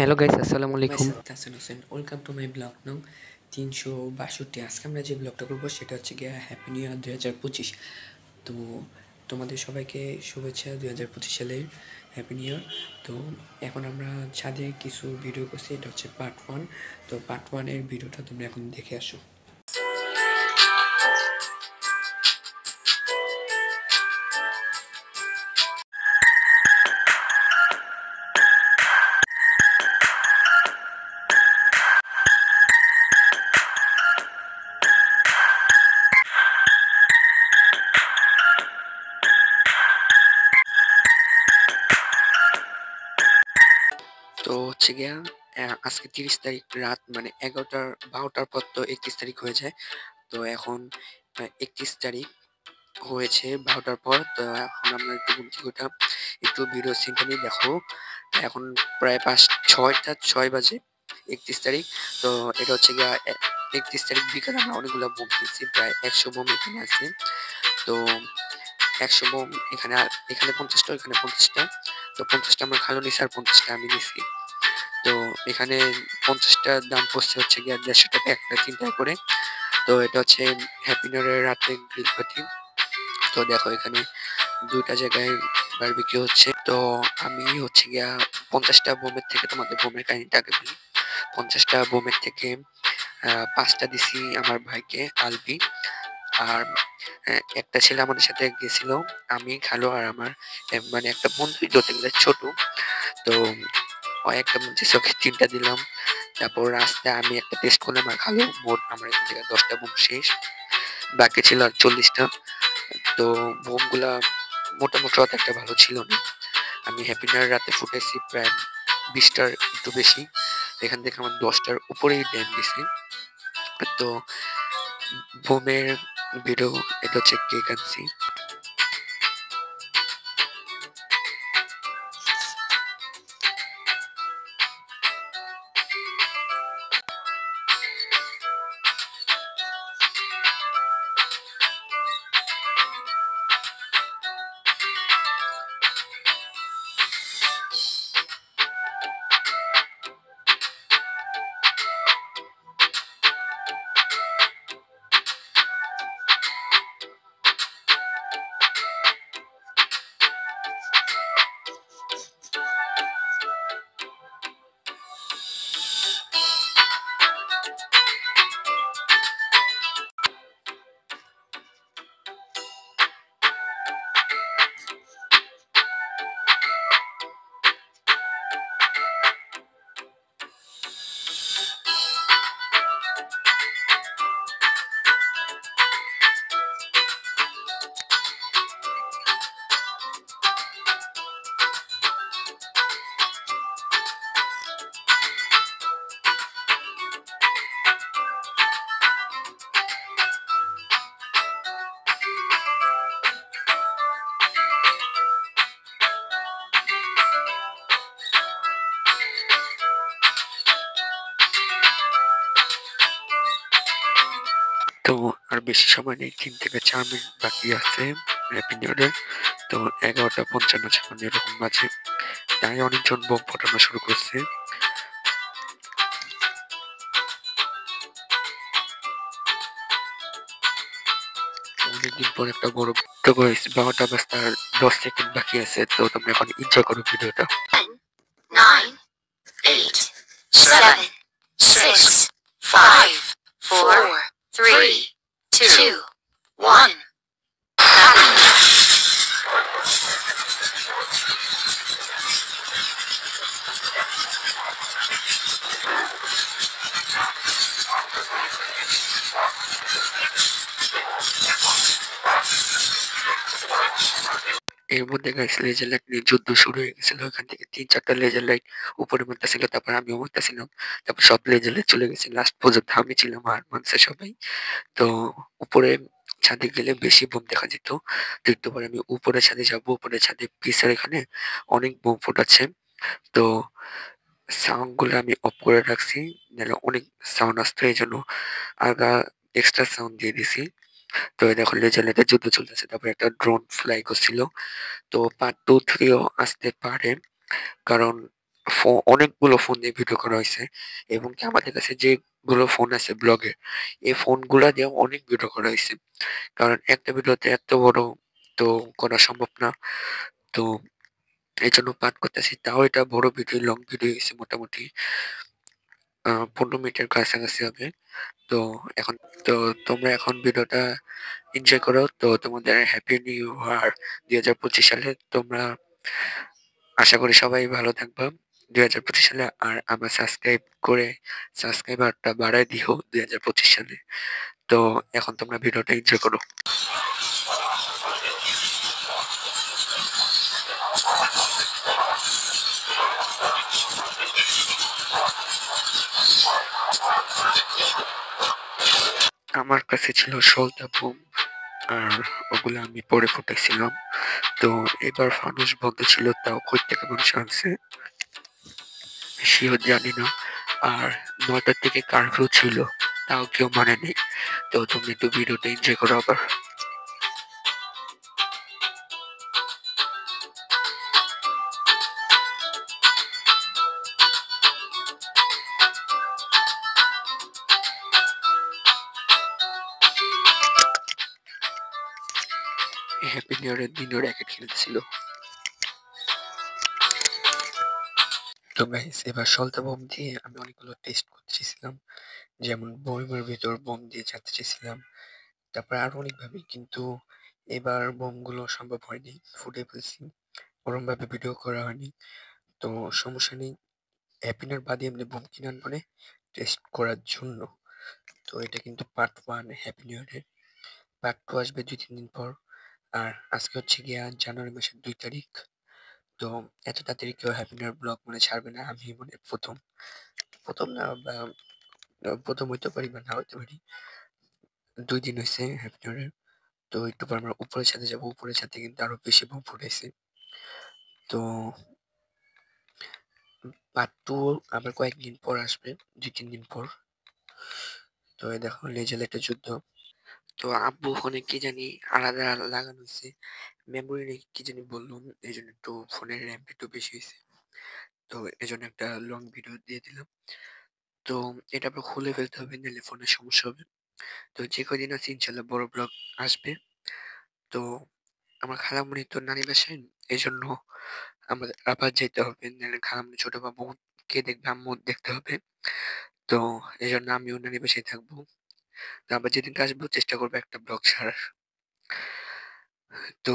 Hello guys, আসসালামু আলাইকুম। Myself Tahsin Hussain. Welcome to my blog now 362। আজকে আমরা যে ব্লগটা করবো সেটা হচ্ছে গিয়ে হ্যাপি নিউ ইয়ার 2025। তো তোমাদের সবাইকে শুভেচ্ছা 2025 সালের হ্যাপি নিউ ইয়ার। তো এখন আমরা ছাদে কিছু ভিডিও করছি, এটা হচ্ছে পার্ট 1। তো পার্ট 1-এর ভিডিওটা তোমরা এখন দেখে আসো। তো হচ্ছে গিয়া আজকে 30 তারিখ রাত, মানে 11টা 12টার পর তো 31 তারিখ হয়ে যায়। তো এখন 31 তারিখ হয়েছে 12টার পর। তো এখন আমরা একটু ঘুম থেকে উঠলাম, একটু ভিডিও সিনটা নিয়ে দেখো। এখন প্রায় 6টা 6 বাজে, 31 তারিখ। তো এটা হচ্ছে গিয়া 31 তারিখ বিকালে আমরা অনেকগুলো বোম দিয়েছি, প্রায় 100 বোম এখানে আছে। তো 100 বোম এখানে, আর এখানে 50টা, এখানে 50টা। তো 50টা আমরা খালো নিছি, আর 50টা আমি নিছি। তো এখানে 50টার দাম পড়ছে হচ্ছে গিয়া 150 টাকা একটা, 3টা করে। তো এটা হচ্ছে হ্যাপি নিউ ইয়ারের রাতে গ্রিল পার্টি। তো দেখো এখানে 2টা জায়গায় বারবিকিউ হচ্ছে। তো আমি হচ্ছে গিয়া 50টা বোমের থেকে, তোমাদের বোমের কাহিনীটা আগে বলি। 50টা বোমের থেকে 5টা দিছি আমার ভাইকে, আলবি। আর একটা ছেলে আমাদের সাথে গেছিল, আমি, খালু আর আমার মানে একটা বন্ধু ধরতে গেলে ছোট। তো ও একটা বলছে, ওকে 3টা দিলাম। তারপর রাস্তায় আমি একটা টেস্ট করলাম, আর খালু। মোট আমার এখান থেকে 10টা বোম শেষ, বাকি ছিল আর 40টা। তো বোমগুলা মোটামুটি অত একটা ভালো ছিল না। আমি হ্যাপি নিউ ইয়ার রাতে ফুটাইছি প্রায় 20টার একটু বেশি। এখান থেকে আমার 10টার উপরেই ড্যাম দিছি। তো বোমের ভিডিও, এটা হচ্ছে কেক আনছি। তো আর বেশি সময় নেই, 3 থেকে 4 মিনিট বাকি আছে হ্যাপি নিউ ইয়ার। তো 11টা 55 এরকম বাজে, তাই অনেকজন বোম ফাটানো শুরু করছে। অনেকদিন পর একটা বড়, তো গাইস 12টা বাজতে আর 10 সেকেন্ড বাকি আছে। তো তোমরা এখন এনজয় করো ভিডিওটা। 9, 8, 7, 6, 5, 4, 3, 2, 1. এর মধ্যে গাইস লেজার লাইট নিয়ে যুদ্ধ শুরু হয়ে গেছিল। ওখান থেকে 3-4টা লেজার লাইট উপরে মারতেছিল, তারপর আমিও মারতেছিলাম। তারপর সব লেজার লাইট চলে গেছে, লাস্ট পর্যন্ত আমি ছিলাম, আর মানছে সবাই। তো উপরে ছাদে গেলে বেশি বোম দেখা যেত। তো একটু পরে আমি উপরে ছাদে যাবো, উপরে ছাদে পিসের এখানে অনেক বোম ফুটাচ্ছে। তো সাউন্ড গুলো আমি অফ করে রাখছি, নাহলে অনেক সাউন্ড আসতো, এই জন্য আগা এক্সট্রা সাউন্ড দিয়ে দিছি। তো এই দেখো লেজার লাইটের যুদ্ধ চলতেছে। তারপর একটা ড্রোন ফ্লাই করছিল। তো পার্ট 2-3ও আসতে পারে, কারণ অনেকগুলো ফোন দিয়ে ভিডিও করা হয়েছে এবং কি আমাদের কাছে যেগুলো ফোন আছে ব্লগের এই ফোনগুলা দিয়েও অনেক ভিডিও করা হয়েছে। কারণ একটা ভিডিওতে এত বড় তো করা সম্ভব না। তো এইজন্য পাঠ করতেছি। তাও এটা বড় ভিডিও, লং ভিডিও হইছে মোটামুটি ১৫ মিনিটের কাছাকাছি হবে। তো এখন তো তোমরা এখন ভিডিওটা এনজয় করো। তো তোমাদের হ্যাপি নিউ ইয়ার ২০২৫ সালে। তোমরা আশা করি সবাই ভালো থাকবা ২০২৫ সালে। আর আমার সাবস্ক্রাইবারটা বাড়ায় দিও ২০২৫ সালে। তো এখন তোমরা ভিডিওটা এনজয় করো। আমার কাছে ছিল সলতা বোম আর ওগুলো আমি পরে ফুটাইছিলাম। তো এবার ফানুস বন্ধ ছিল, তাও কই থেকে মানুষ আনছে শিওর জানি না। আর ৯টার থেকে কারফিউ ছিল, তাও কেউ মানেনি। তো তুমি একটু ভিডিওটা এনজয় করো আবার। হ্যাপি নিউ ইয়ারের দিনও র্যাকেট খেলতেছিল। তো গাইস এবার সলতা বোম দিয়ে আমি অনেকগুলো টেস্ট করতে চেয়েছিলাম, যেমন বয়মের ভিতর বোম দিয়ে ছাড়তে চেয়েছিলাম, তারপর আরো অনেকভাবে, কিন্তু এবার বোমগুলো সম্ভব হয়নি, ফুটে ফেলছি, ওরম ভাবে ভিডিও করা হয়নি। তো সমস্যা নেই, হ্যাপি নিউ ইয়ার বাদে এমনি বোম কিনে আনবো নে টেস্ট করার জন্য। তো এটা কিন্তু পার্ট 1 হ্যাপি নিউ ইয়ারের। পার্ট 2 আসবে ২-৩ দিন পর। আর আজকে হচ্ছে গিয়া জানুয়ারি মাসের ২ তারিখ। তো এত তাড়াতাড়ি কেউ হ্যাপি নিউ ইয়ার ব্লগ মানে ছাড়বে না, আমি মানে প্রথম না, বা ১ম হইতে পারি বা না হইতে পারি। ২ দিন হইছে হ্যাপি নিউ ইয়ারের। তো একটু পর আমরা উপরের ছাদে যাবো। উপরের ছাদে কিন্তু আরো বেশি বোম ফুটাইছে। তো পার্ট 2 আবার কয়েকদিন পর আসবে, ২-৩ দিন পর। তো এই দেখো লেজার একটা যুদ্ধ। তো আব্বু ওখানে কি জানি আলাদা লাগানো হইছে। মেমোরি কি জানি বললাম, এইজন্য একটু ফোনের র‍্যাম একটু বেশি হইছে। তো এজন্য একটা লং ভিডিও দিয়ে দিলাম। তো এটা আবার খুলে ফেলতে হবে, নাহলে ফোনের সমস্যা হবে। তো যে কদিন আছে ইনশাল্লাহ বড় ব্লগ আসবে। তো আমার খালামণি তো নানি বাসায়, এজন্য আমাদের আবার যাইতে হবে, নাহলে খালামণি ছোট বাবু কে দেখবে, আম্মু দেখতে হবে। তো এজন্য আমিও নানি বাসায় থাকবো। তো আবার যেদিনকে আসবো চেষ্টা করবো একটা ব্লগ ছাড়ার। তো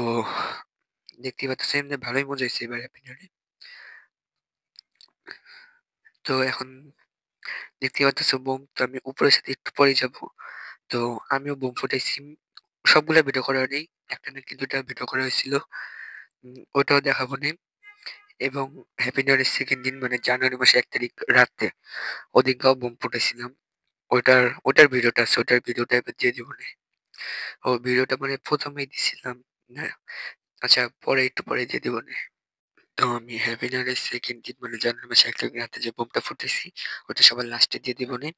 দেখতেই পাচ্ছেন যে ভালোই মজা হয়েছে এবার হ্যাপি নিউ ইয়ারে। তো এখন দেখতেই পাচ্ছেন বোম, তো আমি উপরের সাথে একটু পরেই যাবো। তো আমিও বোম ফুটাইছি। সবগুলা ভিডিও করা হয়নি। একটা নাকি ২টা ভিডিও করা হয়েছিল। ওটাও দেখাবো নে। এবং হ্যাপি নিউ ইয়ারের 2nd দিন মানে জানুয়ারি মাসের ১ তারিখ রাতে ওদিনকাও বোম ফুটাইছিলাম। ওটার ভিডিওটা আছে, ওটার ভিডিওটা এবার দিয়ে দিব নে। ও ভিডিওটা মানে ১ম এই দিছিলাম। না, আচ্ছা পরে একটু পরে দিয়ে দিব নে। তো আমি হ্যাপি নিউ ইয়ারের 2nd দিন মানে জানুয়ারি মাসের ১ তারিখ রাতে যে বোমটা ফুটাইছি, ওটা সবার লাস্টে দিয়ে দিব নে।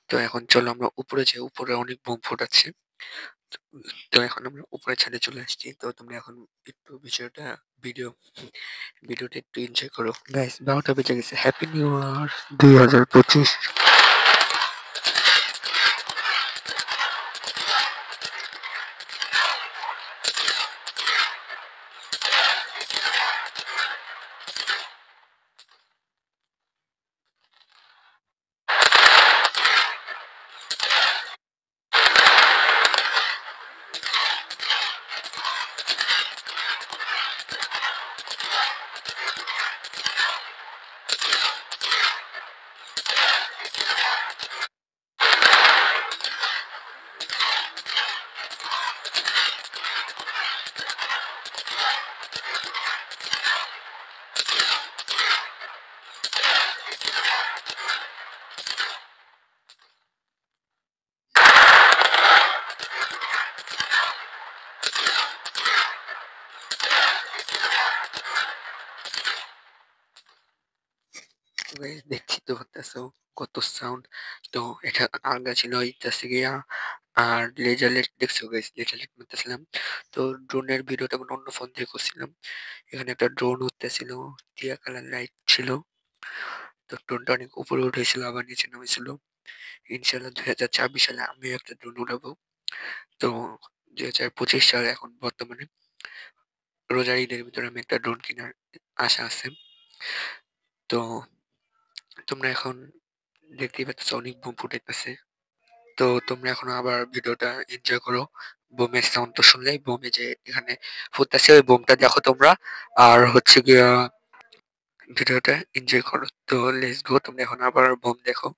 তো এখন চলো আমরা উপরে যাই। উপরে অনেক বোম ফুটাচ্ছে। তো তো এখন আমরা উপরের ছাদে চলে আসছি। তো তোমরা এখন একটু বিষয়টা ভিডিও ভিডিওটা একটু এনজয় করো। গাইস ১২টা বেজে গেছে। Happy new year ২০২৫। গাইস দেখছি তো পারতেছো কত সাউন্ড। তো এটা আগা ছিল হইতাছে গিয়া আর লেজার লাইট দেখছো গাইস, লেজার লাইট মারতেছিলাম। তো ড্রোনের ভিডিওটা মানে অন্য ফোন দিয়ে করছিলাম। এখানে একটা ড্রোন উঠতেছিল, টিয়া কালার লাইট ছিল। তো ড্রোনটা অনেক উপরে উঠেছিল আবার নিচে নামেছিল। ইনশাল্লাহ 2026 সালে আমিও একটা ড্রোন উড়াবো। তো 2025 সালে এখন বর্তমানে রোজার ঈদের ভিতরে আমি একটা ড্রোন কেনার আশা আছে। তো তোমরা এখন দেখতেই পাচ্ছ অনেক বোম ফুটাইতেছে। তো তোমরা এখন আবার ভিডিওটা এনজয় করো। বোমের সাউন্ড তো শুনলেই, বোমে যে এখানে ফুটতেছে ওই বোমটা দেখো তোমরা। আর হচ্ছে গিয়া ভিডিওটা এনজয় করো। তো লেটস গো, তোমরা এখন আবার বোম দেখো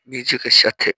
মিউজিকের সাথে।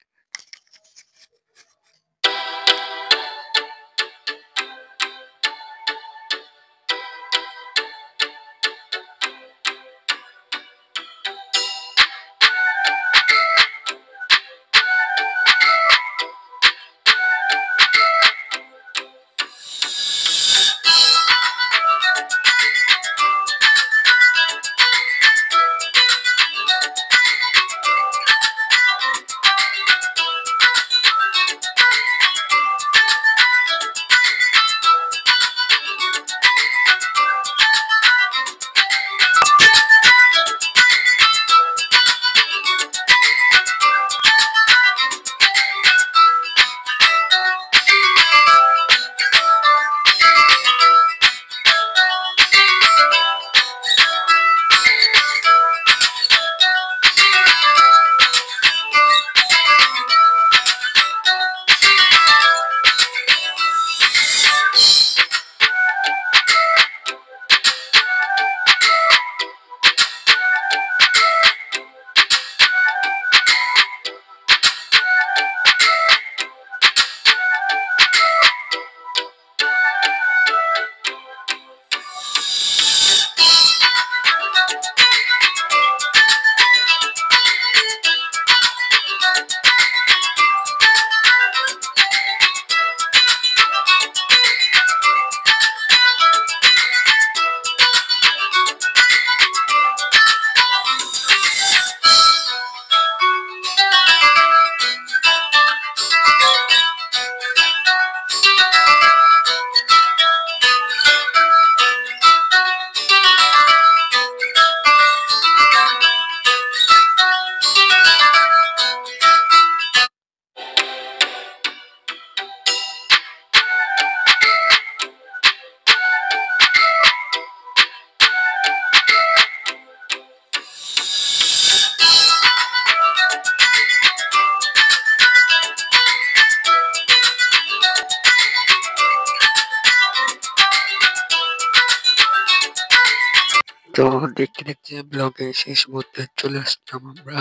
তো দেখতে দেখতে ব্লগের শেষ মুহূর্তে চলে আসলাম আমরা।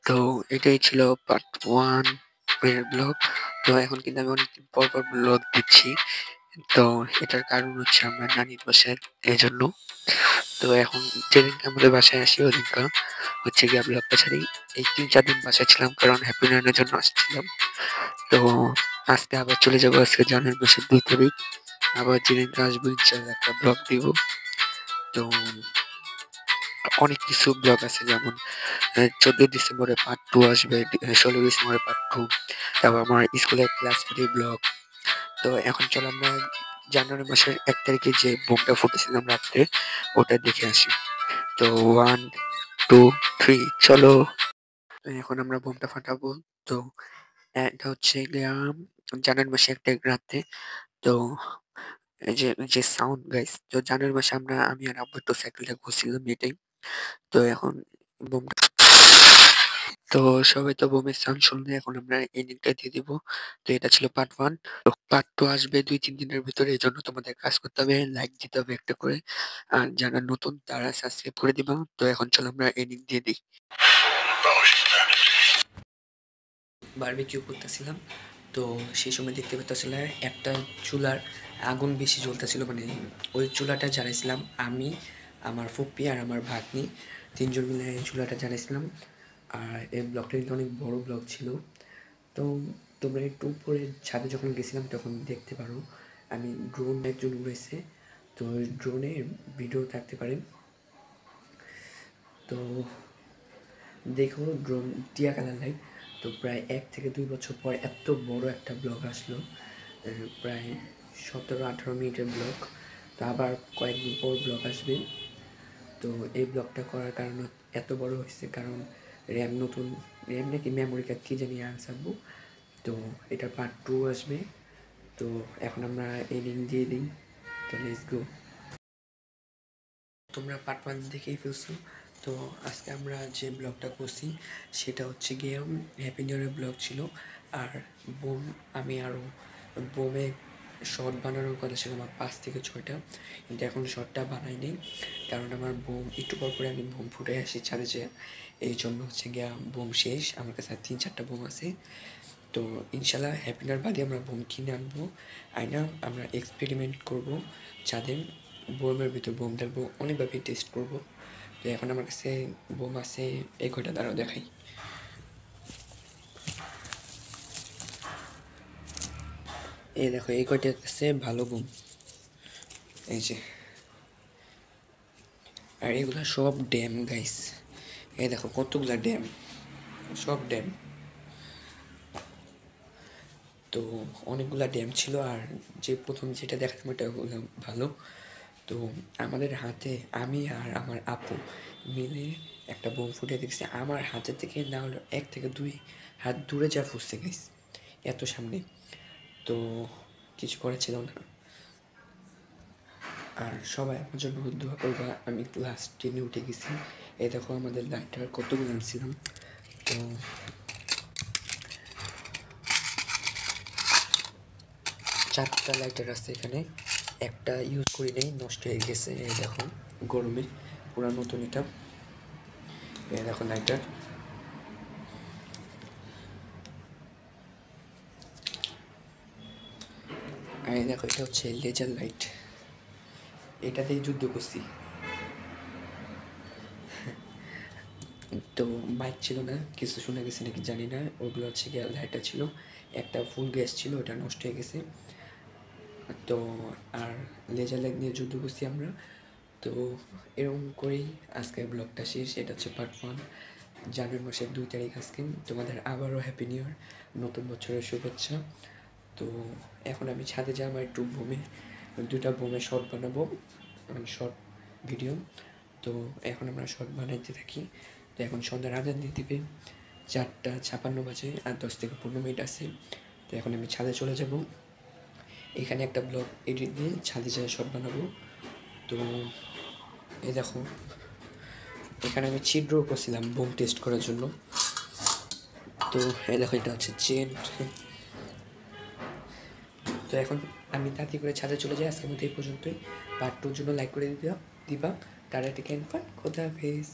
তো এটাই ছিল পার্ট 1 এর ব্লগ। তো এখন কিন্তু আমি অনেকদিন পর পর ব্লগ দিচ্ছি। তো এটার কারণ হচ্ছে আমরা নানির বাসায়, এজন্য। তো এখন যেদিনকে আমাদের বাসায় আসি ওদিনকা হচ্ছে গিয়ে ব্লগটা ছাড়ি। এই 3-4 দিন বাসায় ছিলাম কারণ হ্যাপি নিউ জন্য আসছিলাম। তো আজকে আবার চলে যাবো, আজকে জানুয়ারি মাসের 2 তারিখ। আবার যেদিনকে আসবো ইনশাল্লাহ একটা ব্লগ দিব। তো অনেক কিছু ব্লগ আছে, যেমন 14 ডিসেম্বরে পার্ট 2 আসবে, 16 ডিসেম্বরে পার্ট 2। তারপর আমার স্কুলের ক্লাস 3 ব্লগ। তো এখন চলো আমরা জানুয়ারি মাসের 1 তারিখে যে বোমটা ফুটেছিলাম রাত্রে ওটা দেখে আসি। তো 1, 2, 3 চলো। তো এখন আমরা বোমটা ফাটাবো। তো এটা হচ্ছে গিয়া জানুয়ারি মাসে 1 তারিখ রাতে। তো এই যে যে সাউন্ড গাইস, তো জানুয়ারি মাসে আমি আর আব্বু একটু সাইকেলটা ঘুরছিলাম এটাই। তো এখন বোমটা, তো সবাই তো বোমের সাউন্ড শুনলে এখন আমরা এন্ডিংটা দিয়ে দিব। তো এটা ছিল পার্ট 1। তো পার্ট 2 আসবে 2-3 দিনের ভিতরে, এই জন্য তোমাদের কাজ করতে হবে, লাইক দিতে হবে একটা করে। আর যারা নতুন তারা সাবস্ক্রাইব করে দিবা। তো এখন চলো আমরা এন্ডিং দিয়ে দিই। বারবিকিউ করতেছিলাম। তো সেই সময় দেখতে পেতেছিল একটা চুলার আগুন বেশি জ্বলতেছিল, মানে ওই চুলাটা জ্বালাইছিলাম আমি, আমার ফুপ্পি আর আমার ভাগ্নি, 3জন মিলে এই চুলাটা জ্বালাইছিলাম। আর এই ব্লগটা কিন্তু অনেক বড় ব্লগ ছিল। তো তোমরা একটু উপরে ছাদে যখন গেছিলাম তখন দেখতে পারো আমি ড্রোন একজন উড়েছে। তো ড্রোনের ভিডিও থাকতে পারে। তো দেখো ড্রোন টিয়া কালার লাইট। তো প্রায় 1 থেকে 2 বছর পর এত বড় একটা ব্লগ আসলো, প্রায় 17-18 মিনিটের ব্লগ। তো আবার কয়েকদিন পর ব্লগ আসবে। তো এই ব্লগটা করার কারণ এত বড় হয়েছে কারণ নতুন র্যাম নাকি মেমোরি কার্ড কি জানি আনসারবো। তো এটা পার্ট 2 আসবে। তো এখন আমরা এডিং দিয়ে দিই। তো লেটস গো। তোমরা পার্ট 1 দেখেই ফেলছো। তো আজকে আমরা যে ব্লগটা করছি সেটা হচ্ছে গিয়ে হ্যাপি নিউ ইয়ারের ব্লগ ছিল। আর বোম আমি আরও বোমে শর্ট বানানোর কথা ছিল আমার 5 থেকে 6টা, কিন্তু এখন শর্টটা বানাই নেই কারণ আমার বোম একটু পর পরে আমি বোম ফুটে আসি ছাদে যেয়ে। এই জন্য হচ্ছে গিয়া বোম শেষ, আমার কাছে আর 3-4টা বোম আছে। তো ইনশাল্লাহ হ্যাপি নিউ ইয়ার বাদে আমরা বোম কিনে আনবো, আইনা আমরা এক্সপেরিমেন্ট করবো ছাদে, বোমের ভিতর বোম ঢালবো, অনেকভাবে টেস্ট করবো। তো এখন আমার কাছে বোম আছে এই কয়টা, দ্বারাও দেখাই। এই দেখো এই কয়টা আছে ভালো বোম, এই যে। আর এগুলা সব ড্যাম গাইস, এই দেখো কতগুলা ড্যাম, সব ড্যাম। তো অনেকগুলা ড্যাম ছিল, আর যে প্রথম যেটা দেখালাম ওটা ভালো। তো আমাদের হাতে আমি আর আমার আপু মিলে একটা বোম ফুটে দেখছি, আমার হাতের থেকে না হলো 1 থেকে 2 হাত দূরে যা ফুটছে গাইস, এত সামনে। তো কিছু করার ছিল না। আর সবাই আমার জন্য দোয়া করবা, আমি ক্লাস 10-এ উঠে গেছি। এই দেখো আমাদের লাইটার কতগুলো আনছিলাম। তো 4টা লাইটার আছে এখানে, একটা ইউজ করি নেই, নষ্ট হয়ে গেছে। এই দেখো গরমে পুরা নতুন এটা। এই দেখো লাইটার। আর এই দেখো এটা হচ্ছে লেজার লাইট, এটাতেই যুদ্ধ করছি। তো মাইক ছিল না, কিছু শোনা গেছে নাকি জানি না, ওগুলো হচ্ছে গিয়ে লাইটার ছিল। একটা ফুল গ্যাস ছিল, ওটা নষ্ট হয়ে গেছে। তো আর লেজার লাইট নিয়ে যুদ্ধ করছি আমরা। তো এরকম করেই আজকের ব্লগটা শেষ। এটা হচ্ছে পার্ট 1, জানুয়ারি মাসের 2 তারিখ আজকে। তোমাদের আবারও হ্যাপি নিউ ইয়ার, নতুন বছরের শুভেচ্ছা। তো এখন আমি ছাদে যাই, আমার একটু বোমে 2টা বোমে শর্ট বানাবো, মানে শর্ট ভিডিও। তো এখন আমরা শর্ট বানাইতে থাকি। তো এখন সন্ধ্যার আজান দিয়ে দিবে, 4:56 বাজে, আর 10 থেকে 15 মিনিট আছে। তো এখন আমি ছাদে চলে যাব, এখানে একটা ব্লগ এডিট দিয়ে ছাদে যায় শর্ট বানাবো। তো এই দেখো এখানে আমি ছিদ্র করছিলাম বোম টেস্ট করার জন্য। তো এই দেখো এটা হচ্ছে চেন। তো এখন আমি তাড়াতাড়ি করে ছাদে চলে যাই। আজকের মতো এই পর্যন্তই। পার্ট 2-র জন্য লাইক করে দিবা। তারা টেক এন্ড ফান, খোদা হাফেজ।